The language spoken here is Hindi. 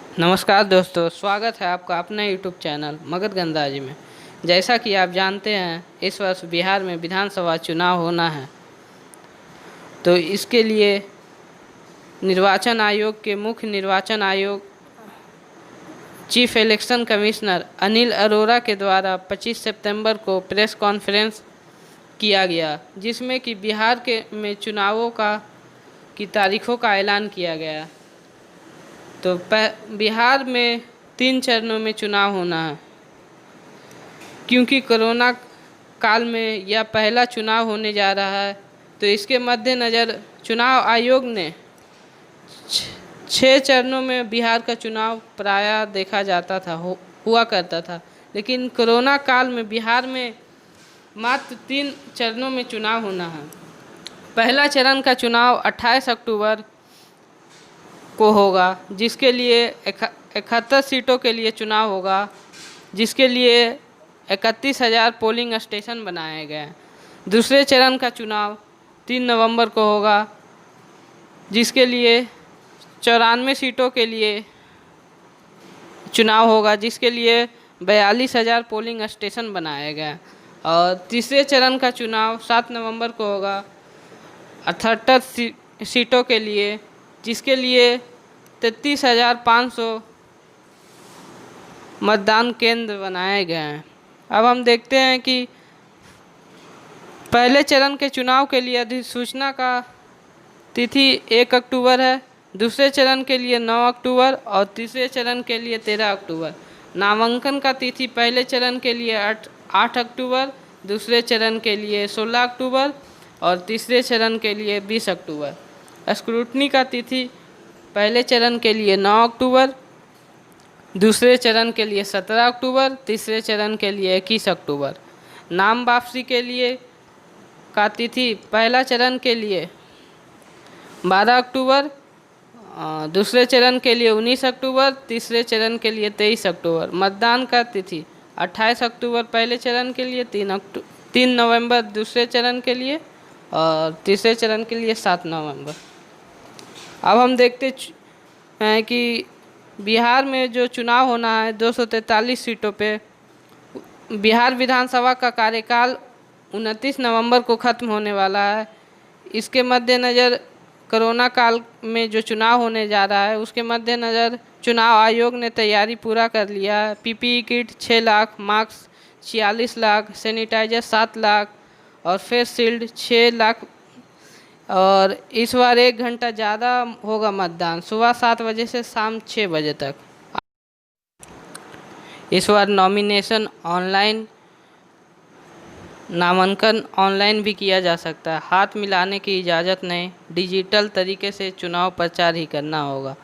नमस्कार दोस्तों, स्वागत है आपका अपने यूट्यूब चैनल मगध गंदाजी में। जैसा कि आप जानते हैं, इस वर्ष बिहार में विधानसभा चुनाव होना है। तो इसके लिए निर्वाचन आयोग के मुख्य निर्वाचन आयोग chief election commissioner Anil Arora के द्वारा 25 सितंबर को प्रेस कॉन्फ्रेंस किया गया, जिसमें कि बिहार के में चुनावों की तारीखों का ऐलान किया गया। तो बिहार में 3 चरणों में चुनाव होना है, क्योंकि कोरोना काल में यह पहला चुनाव होने जा रहा है। तो इसके मद्देनज़र चुनाव आयोग ने 6 चरणों में बिहार का चुनाव प्रायः देखा जाता था, हुआ करता था। लेकिन कोरोना काल में बिहार में मात्र 3 चरणों में चुनाव होना है। पहला चरण का चुनाव 28 अक्टूबर को होगा, जिसके लिए 71 सीटों के लिए चुनाव होगा, जिसके लिए 31,000 पोलिंग स्टेशन बनाए गए हैं। दूसरे चरण का चुनाव 3 नवंबर को होगा, जिसके लिए 94 सीटों के लिए चुनाव होगा, जिसके लिए 42,000 पोलिंग स्टेशन बनाए गए हैं। और तीसरे चरण का चुनाव 7 नवंबर को होगा, 78 सीटों के लिए, जिसके लिए 33,500 मतदान केंद्र बनाए गए हैं। अब हम देखते हैं कि पहले चरण के चुनाव के लिए अधिसूचना का तिथि 1 अक्टूबर है, दूसरे चरण के लिए 9 अक्टूबर और तीसरे चरण के लिए 13 अक्टूबर। नामांकन का तिथि पहले चरण के लिए 8 अक्टूबर, दूसरे चरण के लिए 16 अक्टूबर और तीसरे चरण के लिए 20 अक्टूबर। स्क्रूटनी का तिथि पहले चरण के लिए 9 अक्टूबर, दूसरे चरण के लिए 17 अक्टूबर, तीसरे चरण के लिए 21 अक्टूबर। नाम वापसी के लिए का तिथि पहला चरण के लिए 12 अक्टूबर, दूसरे चरण के लिए 19 अक्टूबर, तीसरे चरण के लिए 23 अक्टूबर। मतदान का तिथि 28 अक्टूबर पहले चरण के लिए, 3 नवंबर दूसरे चरण के लिए और तीसरे चरण के लिए 7 नवंबर। अब हम देखते हैं कि बिहार में जो चुनाव होना है 243 सीटों पे। बिहार विधानसभा का कार्यकाल 29 नवंबर को ख़त्म होने वाला है। इसके मद्देनज़र कोरोना काल में जो चुनाव होने जा रहा है, उसके मद्देनज़र चुनाव आयोग ने तैयारी पूरा कर लिया है। PPE kit 6 lakh, mask 46 lakh, sanitiser 7 lakh और फेस शील्ड 6 लाख। और इस बार 1 घंटा ज़्यादा होगा मतदान, सुबह 7 बजे से शाम 6 बजे तक। इस बार नॉमिनेशन ऑनलाइन, नामांकन ऑनलाइन भी किया जा सकता है। हाथ मिलाने की इजाज़त नहीं, डिजिटल तरीके से चुनाव प्रचार ही करना होगा।